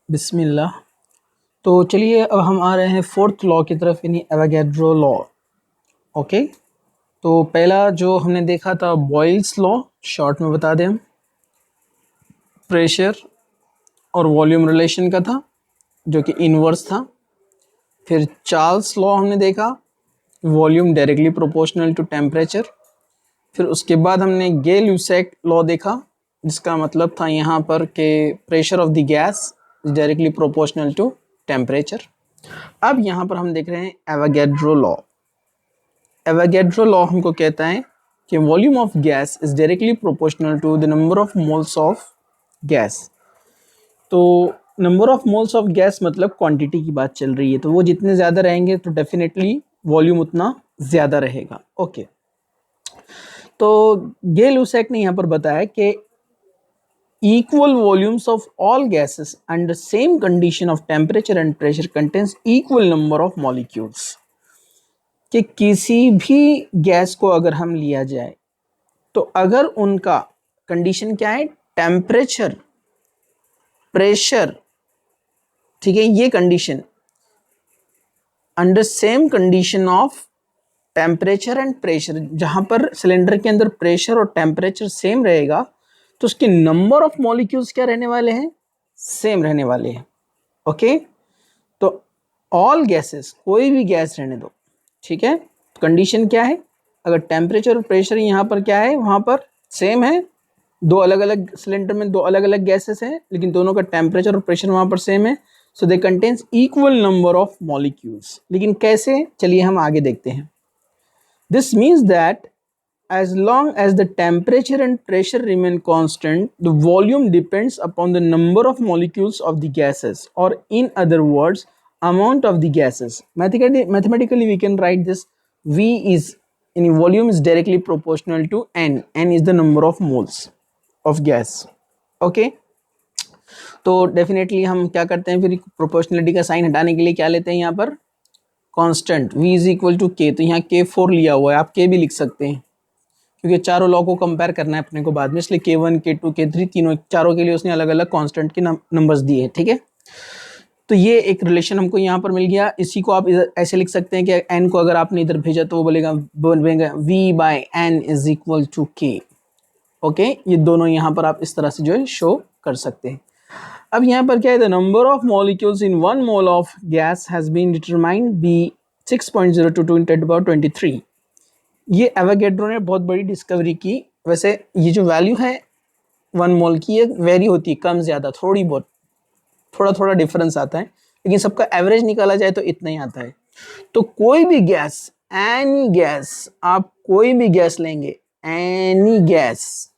बिस्मिल्लाह। तो चलिए अब हम आ रहे हैं फोर्थ लॉ की तरफ, यानी एवोगैड्रो लॉ। ओके, तो पहला जो हमने देखा था बॉयल्स लॉ, शॉर्ट में बता दें हम, प्रेशर और वॉल्यूम रिलेशन का था जो कि इनवर्स था। फिर चार्ल्स लॉ हमने देखा, volume directly proportional to temperature. फिर उसके बाद हमने गे ल्यूसेक लॉ देखा, जिसका मतलब था यहाँ पर कि pressure of the gas is directly proportional to temperature. अब यहाँ पर हम देख रहे हैं एवोगैड्रो लॉ। एवोगैड्रो लॉ हमको कहता है कि volume of gas is directly proportional to the number of moles of gas. तो number of moles of gas मतलब क्वांटिटी की बात चल रही है, तो वो जितने ज़्यादा रहेंगे तो डेफिनेटली वॉल्यूम उतना ज़्यादा रहेगा। ओके, तो गे लुसेक ने यहाँ पर बताया कि equal volumes of all gases under same condition of temperature and pressure contains equal number of molecules। कि किसी भी गैस को अगर हम लिया जाए तो अगर उनका कंडीशन क्या है, टेम्परेचर, प्रेशर, ठीक है, ये condition under same condition of temperature and pressure, जहां पर सिलेंडर के अंदर प्रेशर और टेम्परेचर सेम रहेगा तो उसके नंबर ऑफ मॉलिक्यूल्स क्या रहने वाले हैं, सेम रहने वाले हैं। ओके, तो ऑल गैसेस, कोई भी गैस रहने दो, ठीक है, तो कंडीशन क्या है, अगर टेम्परेचर और प्रेशर यहाँ पर क्या है, वहाँ पर सेम है, दो अलग अलग सिलेंडर में दो अलग अलग गैसेस हैं लेकिन दोनों का टेम्परेचर और प्रेशर वहाँ पर सेम है, so they contains equal number of molecules. लेकिन कैसे, चलिए हम आगे देखते हैं। This means that as long as the temperature and pressure remain constant, the volume depends upon the number of molecules of the gases, or in other words, amount of the gases. Mathematically we can write this: V is in volume is directly proportional to N. N is the number of moles of gas. Okay, तो definitely हम क्या करते हैं, फिर proportionality का sign हटाने के लिए क्या लेते हैं, यहाँ पर constant v is equal to k। तो यहाँ k4 लिया हुआ है, आप k भी लिख सकते हैं क्योंकि चारों लॉ को कंपेयर करना है अपने को बाद में, इसलिए K1, K2, K3 तीनों, चारों के लिए उसने अलग अलग कांस्टेंट के नंबर्स दिए हैं। ठीक है, तो ये एक रिलेशन हमको यहाँ पर मिल गया। इसी को आप ऐसे लिख सकते हैं कि n को अगर आपने इधर भेजा तो वो बोलेगा V/n is equal to k। Okay, ये दोनों यहाँ पर आप इस तरह से जो है शो कर सकते हैं। अब यहाँ पर क्या है, the number of molecules in 1 mole of gas has been determined be 6.022 × 10⁻23। ये एवोगैड्रो ने बहुत बड़ी डिस्कवरी की। वैसे ये जो वैल्यू है 1 मोल की, ये वेरी होती है, कम ज़्यादा थोड़ी बहुत, थोड़ा थोड़ा डिफरेंस आता है, लेकिन सबका एवरेज निकाला जाए तो इतना ही आता है। तो कोई भी गैस, एनी गैस, आप कोई भी गैस लेंगे, एनी गैस,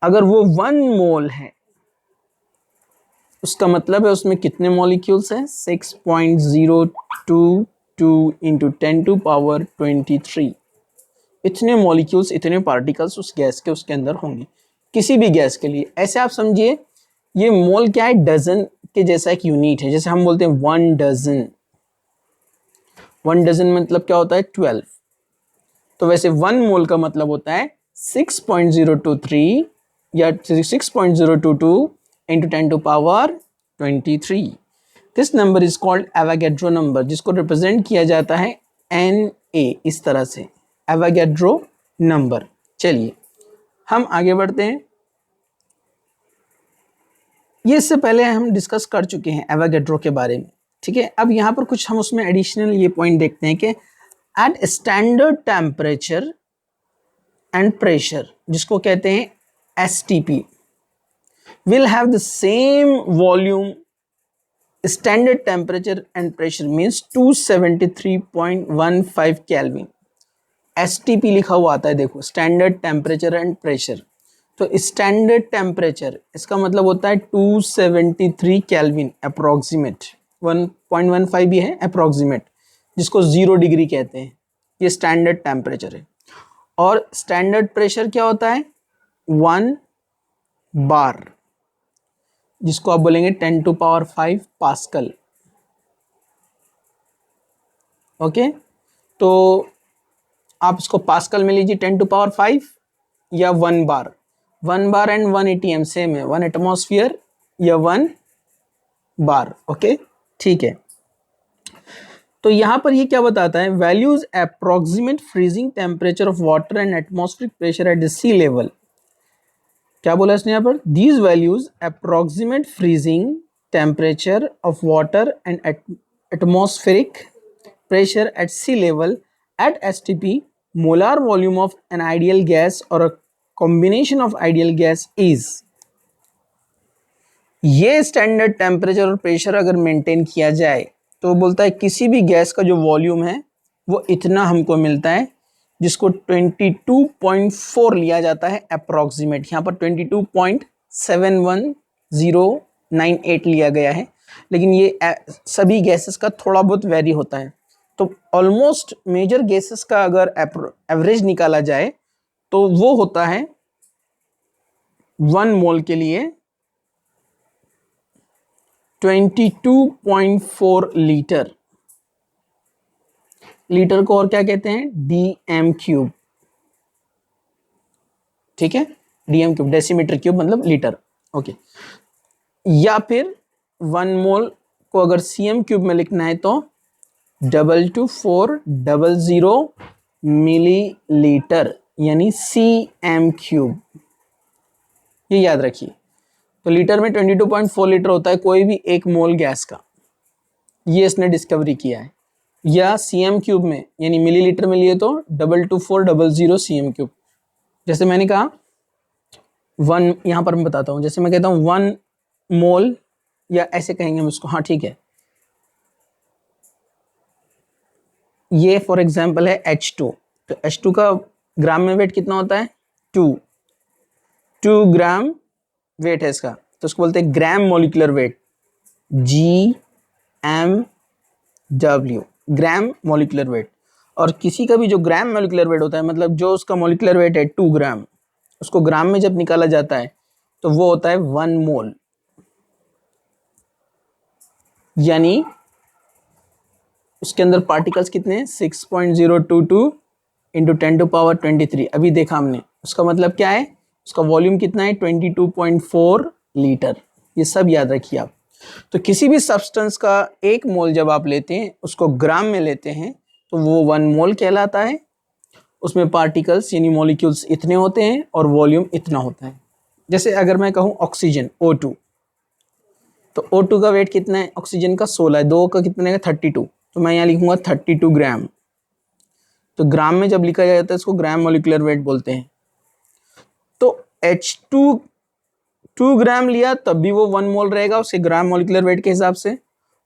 अगर वो 1 मोल है, उसका मतलब है उसमें कितने मॉलिक्यूल्स हैं, 6.022 × 10⁻23। इतने मॉलिक्यूल्स, इतने पार्टिकल्स उस गैस के उसके अंदर होंगे, किसी भी गैस के लिए। ऐसे आप समझिए, ये मोल क्या है, डजन के जैसा एक यूनिट है। जैसे हम बोलते हैं 1 डजन, 1 डजन मतलब क्या होता है, 12। तो वैसे 1 मोल का मतलब होता है 6.023 या 6.022 × 10⁻23। This number is called Avogadro number, जिसको रिप्रेजेंट किया जाता है Na इस तरह से, एवोगैड्रो नंबर। चलिए हम आगे बढ़ते हैं। ये इससे पहले हम डिस्कस कर चुके हैं एवोगैड्रो के बारे में, ठीक है। अब यहाँ पर कुछ हम उसमें एडिशनल ये पॉइंट देखते हैं कि at standard temperature and pressure, जिसको कहते हैं STP, will have the same volume. Standard temperature and pressure means 273.15 kelvin. STP लिखा हुआ आता है, देखो, स्टैंडर्ड टेम्परेचर एंड प्रेशर। तो स्टैंडर्ड टेम्परेचर इसका मतलब होता है 273 केल्विन अप्रोक्सीमेट, 1.15 भी है अप्रोक्सीमेट, जिसको 0 डिग्री कहते हैं, ये स्टैंडर्ड टेम्परेचर है। और स्टैंडर्ड प्रेशर क्या होता है, 1 बार, जिसको आप बोलेंगे 10⁵ पास्कल। ओके, तो आप इसको पास्कल में लीजिए 10⁵ या 1 बार। 1 बार एंड 1 ATM सेम है, 1 एटमॉस्फेयर या 1 बार। ओके, ठीक है। तो यहां पर ये क्या बताता है, values approximate freezing temperature of water and atmospheric pressure at the sea level. क्या बोला इसने यहाँ पर, these values approximate freezing temperature of water and atmospheric pressure at sea level at STP, molar volume of an ideal gas or a combination of ideal gas is। ये standard temperature और pressure अगर maintain किया जाए तो बोलता है किसी भी गैस का जो वॉल्यूम है वो इतना हमको मिलता है, जिसको 22.4 लिया जाता है अप्रॉक्सीमेट। यहाँ पर 22.71098 लिया गया है, लेकिन ये सभी गैसेस का थोड़ा बहुत वेरी होता है। तो ऑलमोस्ट मेजर गैसेस का अगर एवरेज निकाला जाए तो वो होता है 1 मोल के लिए 22.4 लीटर। लीटर को और क्या कहते हैं, डीएम क्यूब। ठीक है, डीएम क्यूब, डेसीमीटर क्यूब मतलब लीटर। ओके, या फिर 1 मोल को अगर सीएम क्यूब में लिखना है तो 22400 मिलीलीटर यानी सीएम क्यूब, ये याद रखिए। तो लीटर में 22.4 लीटर होता है कोई भी 1 मोल गैस का, ये इसने डिस्कवरी किया है। या सीएम क्यूब में यानी मिलीलीटर में लिए तो 22400 सीएम क्यूब। जैसे मैंने कहा 1, यहाँ पर मैं बताता हूँ, जैसे मैं कहता हूँ 1 मोल, या ऐसे कहेंगे हम इसको, हाँ ठीक है। ये फॉर एग्जाम्पल है H2, तो H2 का ग्राम में वेट कितना होता है, 2 ग्राम वेट है इसका, तो उसको बोलते हैं gram molecular weight, GMW, gram molecular weight. और किसी का भी जो ग्राम मॉलिक्यूलर वेट होता है, मतलब जो उसका मॉलिक्यूलर वेट है 2 ग्राम, उसको ग्राम में जब निकाला जाता है तो वो होता है 1 मोल, यानी उसके अंदर पार्टिकल्स कितने हैं, 6.022 इंटू 10⁻23। अभी देखा हमने, उसका मतलब क्या है, उसका वॉल्यूम कितना है 22.4 लीटर। ये सब याद रखिए आप। तो किसी भी सब्सटेंस का 1 मोल जब आप लेते हैं, उसको ग्राम में लेते हैं, तो वो 1 मोल कहलाता है। उसमें पार्टिकल्स यानी मॉलिक्यूल्स इतने होते हैं और वॉल्यूम इतना होता है। जैसे अगर मैं कहूँ ऑक्सीजन O2, तो O2 का वेट कितना है, ऑक्सीजन का 16 है, 2 का कितने का 32, तो मैं यहाँ लिखूंगा 32 ग्राम। तो ग्राम में जब लिखा जाता है इसको ग्राम मॉलिक्यूलर वेट बोलते हैं। तो H2 2 ग्राम लिया तब भी वो 1 मोल रहेगा उसके ग्राम मॉलिक्यूलर वेट के हिसाब से,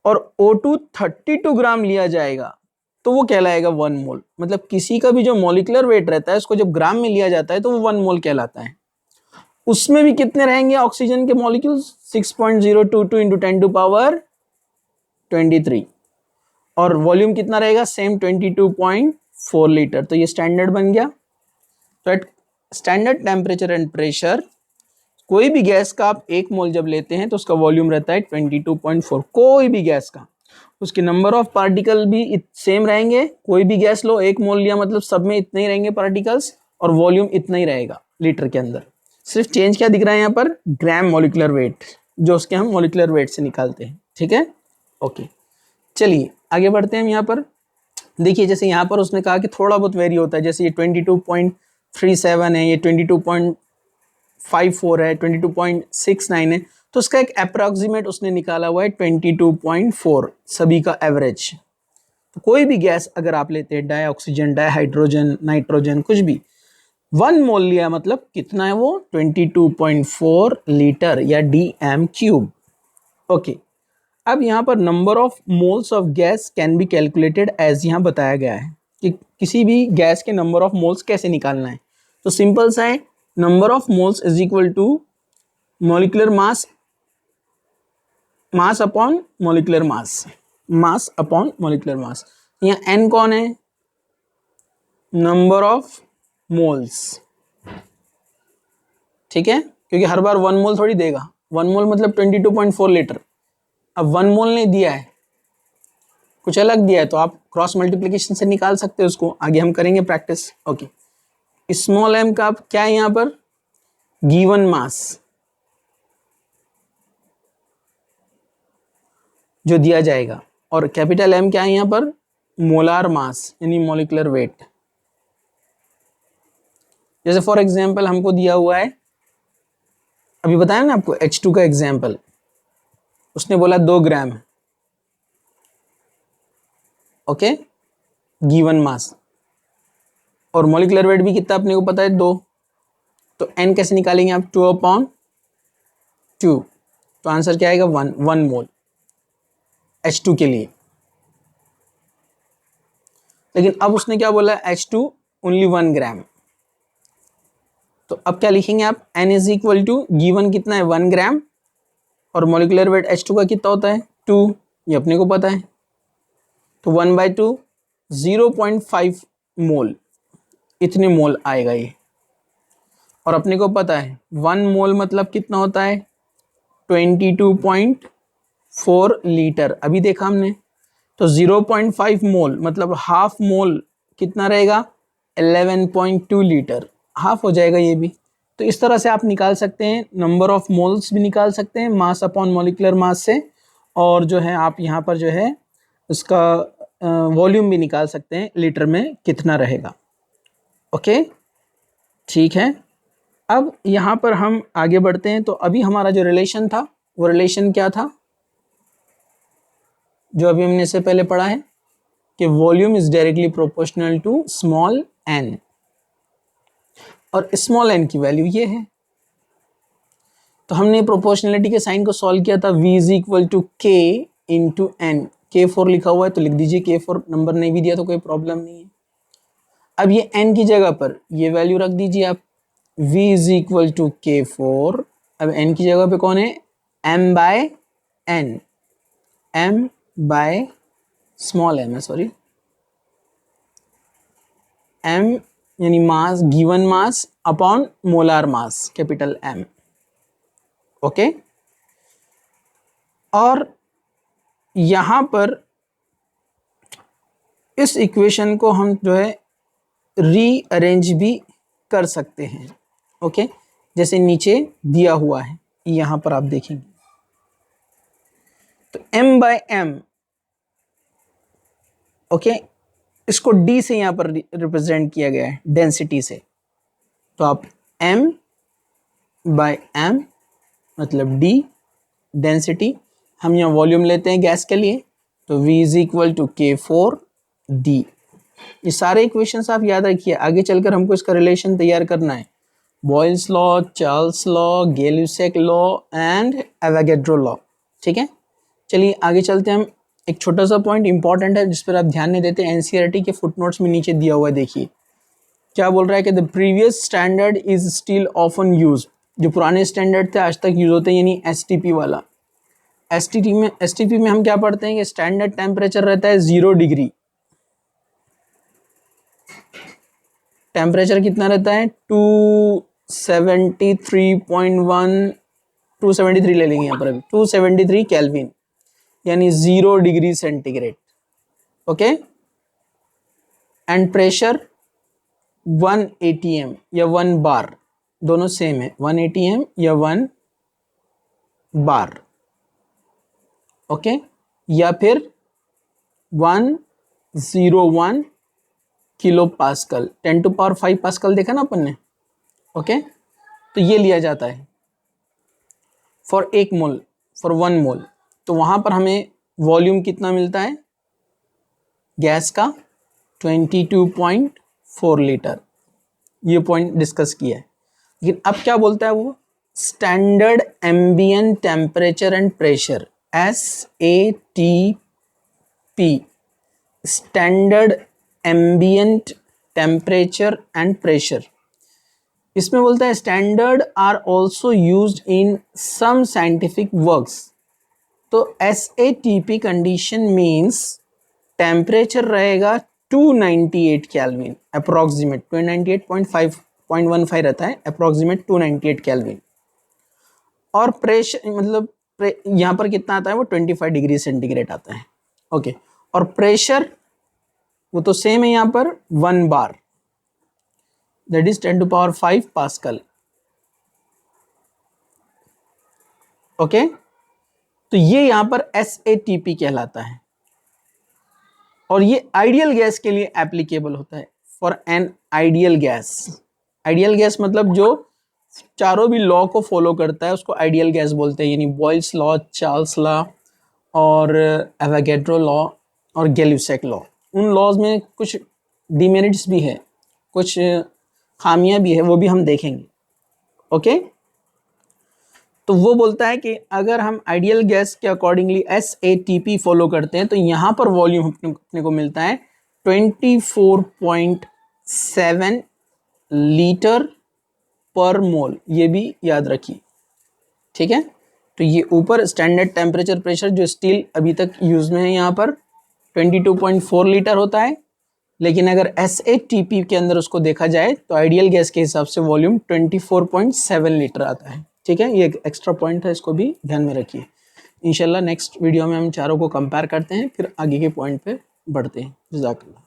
और O2 32 ग्राम लिया जाएगा तो वो कहलाएगा 1 मोल। मतलब किसी का भी जो मॉलिक्यूलर वेट रहता है उसको जब ग्राम में लिया जाता है तो वो 1 मोल कहलाता है। उसमें भी कितने रहेंगे ऑक्सीजन के मॉलिक्यूल्स, 6.022 इंटू 10⁻23, और वॉल्यूम कितना रहेगा सेम 22.4 लीटर। तो ये स्टैंडर्ड बन गया। तो at standard temperature and pressure कोई भी गैस का आप 1 मोल जब लेते हैं तो उसका वॉल्यूम रहता है 22.4, कोई भी गैस का। उसके नंबर ऑफ पार्टिकल भी सेम रहेंगे, कोई भी गैस लो 1 मोल लिया मतलब सब में इतने ही रहेंगे पार्टिकल्स, और वॉल्यूम इतना ही रहेगा लीटर के अंदर। सिर्फ चेंज क्या दिख रहा है यहाँ पर, ग्राम मॉलिक्यूलर वेट, जो उसके हम मॉलिक्यूलर वेट से निकालते हैं। ठीक है, ओके, चलिए आगे बढ़ते हैं हम। यहाँ पर देखिए, जैसे यहाँ पर उसने कहा कि थोड़ा बहुत वेरी होता है, जैसे ये 22.37 है, ये 22.54 है, 22.69 है, तो उसका एक अप्रॉक्सीमेट उसने निकाला हुआ है 22.4 सभी का एवरेज। तो कोई भी गैस अगर आप लेते हैं, dioxygen, dihydrogen, nitrogen, कुछ भी, 1 मोल लिया मतलब कितना है वो 22.4 लीटर या डीएम क्यूब। ओके, अब यहाँ पर number of moles of gas can be calculated as, यहाँ बताया गया है कि किसी भी गैस के नंबर ऑफ मोल्स कैसे निकालना है। तो सिंपल सा है, number of moles is equal to molecular mass, mass upon molecular mass, mass upon molecular mass. यहाँ एन कौन है, नंबर ऑफ मोल्स। ठीक है, क्योंकि हर बार 1 मोल थोड़ी देगा, 1 मोल मतलब 22.4 लीटर। अब 1 मोल ने दिया है, कुछ अलग दिया है, तो आप क्रॉस मल्टीप्लिकेशन से निकाल सकते हो उसको, आगे हम करेंगे प्रैक्टिस। ओके, स्मॉल एम का क्या है यहाँ पर, गिवन मास, जो दिया जाएगा, और कैपिटल एम क्या है यहाँ पर, मोलार मास यानी मॉलिक्यूलर वेट। जैसे फॉर एग्जांपल हमको दिया हुआ है, अभी बताया ना आपको H2 का एग्जांपल, उसने बोला 2 ग्राम, ओके, गिवन मास, और मॉलिक्यूलर वेट भी कितना अपने को पता है 2, तो n कैसे निकालेंगे आप, 2/2, तो आंसर क्या आएगा 1 मोल H2 के लिए। लेकिन अब उसने क्या बोला, H2 ओनली 1 ग्राम, तो अब क्या लिखेंगे आप, n is equal to given कितना है 1 ग्राम, और मॉलिक्यूलर वेट H2 का कितना होता है 2, ये अपने को पता है, तो 1/2 0.5 मोल, इतने मोल आएगा ये। और अपने को पता है 1 मोल मतलब कितना होता है 22.4 लीटर, अभी देखा हमने, तो 0.5 मोल मतलब हाफ मोल कितना रहेगा 11.2 लीटर, हाफ हो जाएगा ये भी। तो इस तरह से आप निकाल सकते हैं, नंबर ऑफ मोल्स भी निकाल सकते हैं मास अपॉन मॉलिक्यूलर मास से, और जो है आप यहाँ पर जो है उसका वॉल्यूम भी निकाल सकते हैं, लीटर में कितना रहेगा। ओके, ठीक है। अब यहाँ पर हम आगे बढ़ते हैं, तो अभी हमारा जो रिलेशन था वो रिलेशन क्या था, जो अभी हमने इससे पहले पढ़ा है कि volume is directly proportional to small n, और स्मॉल n की वैल्यू ये है। तो हमने प्रोपोर्शनलिटी के साइन को सॉल्व किया था, v is equal to k into n, K4 लिखा हुआ है तो लिख दीजिए K4, नंबर नहीं भी दिया तो कोई प्रॉब्लम नहीं है। अब ये n की जगह पर ये वैल्यू रख दीजिए आप, v is equal to K4, अब n की जगह पे कौन है, m by n, m by small m है, सॉरी, m यानी mass, given mass upon molar mass, capital M, okay. और यहां पर इस इक्वेशन को हम जो है रीअरेंज भी कर सकते हैं, ओके, जैसे नीचे दिया हुआ है, यहां पर आप देखेंगे तो m बाय m, ओके, इसको d से यहां पर रिप्रेजेंट किया गया है, डेंसिटी से, तो आप m बाय m मतलब d, डेंसिटी, हम यहाँ वॉल्यूम लेते हैं गैस के लिए, तो v is equal to K4d। ये सारे इक्वेशंस आप याद रखिए, आगे चलकर हमको इसका रिलेशन तैयार करना है, Boyle's law, Charles law, Gay Lussac law and Avogadro law, ठीक है। चलिए आगे चलते हैं हम, एक छोटा सा पॉइंट इंपॉर्टेंट है जिस पर आप ध्यान नहीं देते, एनसीईआरटी के फुटनोट्स में नीचे दिया हुआ है, देखिए क्या बोल रहा है कि the previous standard is still often use, जो पुराने स्टैंडर्ड थे आज तक यूज होते हैं, यानी एसटीपी वाला। एसटीपी में हम क्या पढ़ते हैं कि स्टैंडर्ड टेम्परेचर रहता है 0 डिग्री, टेम्परेचर कितना रहता है 273.1, 273 ले लेंगे यहाँ पर, अभी 273 केल्विन यानी 0 degree centigrade, okay. And pressure 1 atm या 1 बार, दोनों सेम है, 1 atm या 1 बार, ओके, या फिर 101 किलो पास्कल, 10⁵ पास्कल देखा ना अपन ने, ओके। तो ये लिया जाता है फॉर 1 मोल, फॉर 1 मोल, तो वहां पर हमें वॉल्यूम कितना मिलता है गैस का 22.4 लीटर, ये पॉइंट डिस्कस किया है। लेकिन अब क्या बोलता है वो, standard ambient temperature and pressure, SATP, standard ambient temperature and pressure, इसमें बोलता है standard are also used in some scientific works. तो SATP कंडीशन मीन्स टेम्परेचर रहेगा 298 केल्विन अप्रोक्सीमेट, 298.5 रहता है अप्रोक्सीमेट 298 केल्विन, और प्रेशर मतलब यहाँ पर कितना आता है वो 25 डिग्री सेंटीग्रेड आता है, ओके। और प्रेशर वो तो सेम है यहाँ पर 1 बार, दैट इज 10⁵ पास्कल, ओके। तो तो ये यहाँ पर SATP कहलाता है और ये आइडियल गैस के लिए एप्लीकेबल होता है। For an ideal gas, ideal gas मतलब जो चारों भी लॉ को फॉलो करता है उसको आइडियल गैस बोलते हैं, यानी बॉयल्स लॉ, चार्ल्स लॉ और एवोगैड्रो लॉ और गैल्यूसेक लॉ। उन लॉज में कुछ डिमेरिट्स भी है, कुछ खामियां भी है, वो भी हम देखेंगे। ओके, तो वो बोलता है कि अगर हम आइडियल गैस के अकॉर्डिंगली SATP फॉलो करते हैं तो यहाँ पर वॉल्यूम अपने को मिलता है 24.7 लीटर पर मोल, ये भी याद रखिए। ठीक है, तो ये ऊपर स्टैंडर्ड टेम्परेचर प्रेशर जो स्टील अभी तक यूज में है यहाँ पर 22.4 लीटर होता है, लेकिन अगर SATP के अंदर उसको देखा जाए तो आइडियल गैस के हिसाब से वॉल्यूम 24.7 लीटर आता है। ठीक है, ये एक एक्स्ट्रा पॉइंट है, इसको भी ध्यान में रखिए। इंशाल्लाह नेक्स्ट वीडियो में हम चारों को कंपेयर करते हैं, फिर आगे के पॉइंट पे बढ़ते हैं। जज़ाकल्लाह।